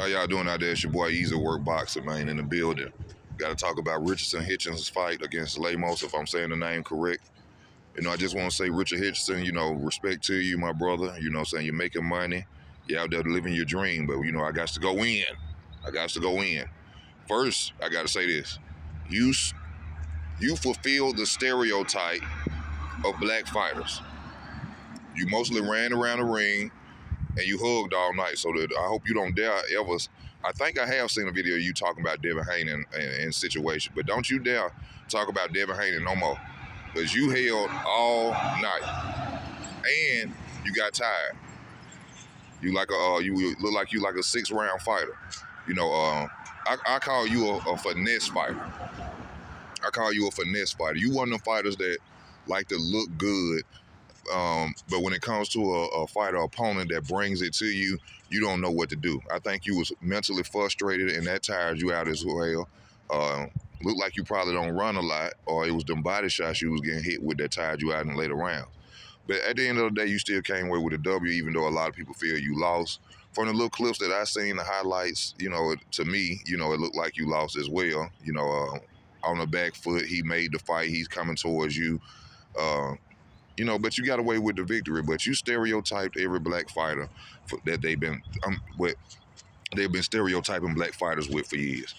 How y'all doing out there? It's your boy Easy Work Boxer, man, in the building. Got to talk about Richardson Hitchins' fight against Lemos, if I'm saying the name correct. I just want to say, Richard Hitchison, respect to you, my brother. Saying you're making money. You're out there living your dream, but, I got to go in. First, I got to say this. You fulfilled the stereotype of black fighters. You mostly ran around the ring and you hugged all night. So that I hope you don't dare ever. I think I have seen a video of you talking about Devin Haney in situation, but don't you dare talk about Devin Haney no more, because you held all night and you got tired. You look like you like a 6-round fighter. I call you a finesse fighter. You one of them fighters that like to look good. But when it comes to a fighter opponent that brings it to you, you don't know what to do. I think you was mentally frustrated, and that tired you out as well. Looked like you probably don't run a lot, or it was them body shots you was getting hit with that tired you out in the later rounds. But at the end of the day, you still came away with a W, even though a lot of people feel you lost. From the little clips that I seen, the highlights, to me, it looked like you lost as well. On the back foot, he made the fight. He's coming towards you. But you got away with the victory. But you stereotyped every black fighter that they've been stereotyping black fighters with for years.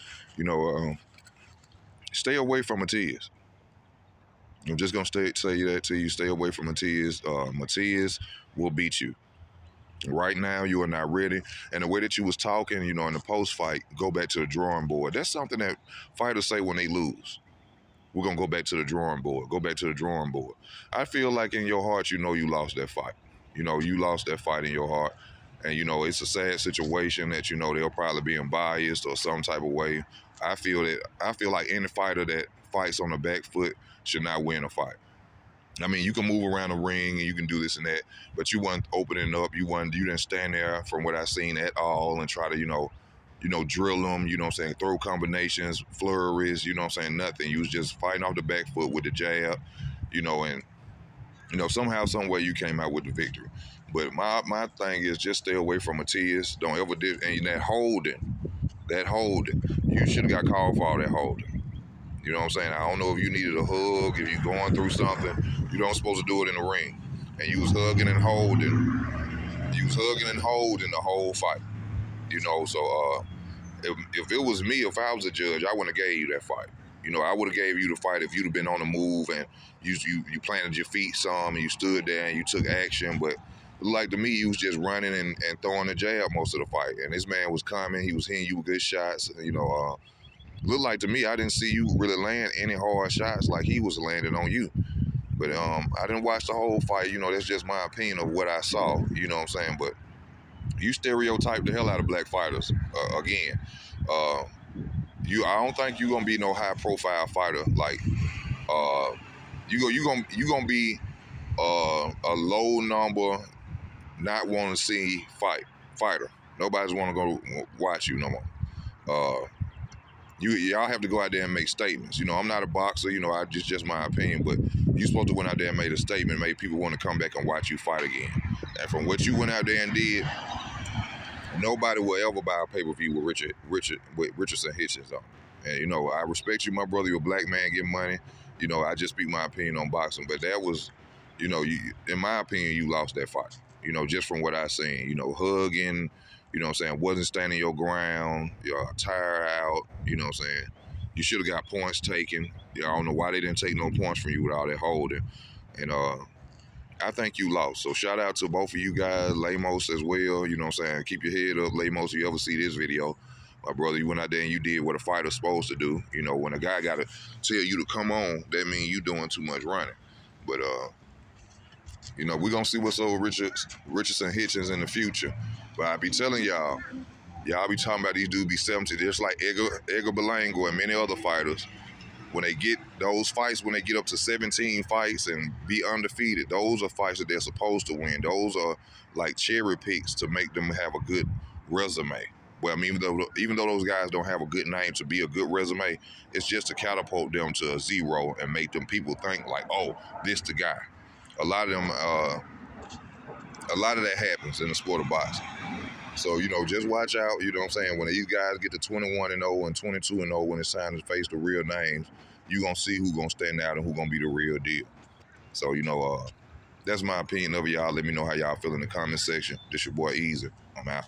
Stay away from Matias. I'm just gonna say that to you. Stay away from Matias. Matias will beat you. Right now, you are not ready. And the way that you was talking, in the post fight, go back to the drawing board. That's something that fighters say when they lose. We're going to go back to the drawing board. I feel like in your heart, you lost that fight. You lost that fight in your heart. And, it's a sad situation that, they'll probably be biased or some type of way. I feel like any fighter that fights on the back foot should not win a fight. I mean, you can move around the ring and you can do this and that, but you weren't opening up. You didn't stand there from what I seen at all and try to, drill them, throw combinations, flurries, nothing. You was just fighting off the back foot with the jab, and, somehow, some way you came out with the victory. But my thing is just stay away from Matias. Don't ever and that holding, you should have got called for all that holding. You know what I'm saying? I don't know if you needed a hug, if you're going through something. You don't supposed to do it in the ring. And you was hugging and holding. The whole fight. So if it was me, if I was a judge, I wouldn't have gave you that fight. I would have gave you the fight if you'd have been on the move and you planted your feet some and you stood there and you took action. But like to me, you was just running and throwing the jab most of the fight. And this man was coming. He was hitting you with good shots. Looked like to me, I didn't see you really land any hard shots like he was landing on you. But I didn't watch the whole fight. That's just my opinion of what I saw. You know what I'm saying? But you stereotype the hell out of black fighters again. I don't think you're gonna be no high profile fighter. Like you gonna be a low number, not want to see fighter. Nobody's want to go watch you no more. Y'all have to go out there and make statements. I'm not a boxer. I just my opinion, but you supposed to went out there and made a statement, made people want to come back and watch you fight again. And from what you went out there and did, nobody will ever buy a pay-per-view with Richardson Hitchins on. And I respect you, my brother. You're a black man getting money. I just speak my opinion on boxing, but that was, in my opinion, you lost that fight. Just from what I seen. Hugging. Wasn't standing your ground, tired out, You should have got points taken. I don't know why they didn't take no points from you with all that holding. And I think you lost. So shout out to both of you guys, Lemos as well, Keep your head up, Lemos, if you ever see this video. My brother, you went out there and you did what a fighter's supposed to do. When a guy got to tell you to come on, that means you doing too much running. But, we're going to see what's over Richardson Hitchins in the future. But I be telling y'all be talking about these dudes be 70, just like Edgar Berlanga and many other fighters. When they get those fights, when they get up to 17 fights and be undefeated, those are fights that they're supposed to win. Those are like cherry picks to make them have a good resume. Well, I mean, even though those guys don't have a good name to be a good resume, it's just to catapult them to a zero and make them people think like, oh, this the guy. A lot of that happens in the sport of boxing. So, just watch out, you know what I'm saying? When these guys get to 21-0 and 22-0, when it's time to face the real names, you're going to see who's going to stand out and who's going to be the real deal. So, that's my opinion of y'all. Let me know how y'all feel in the comment section. This your boy Easy. I'm out.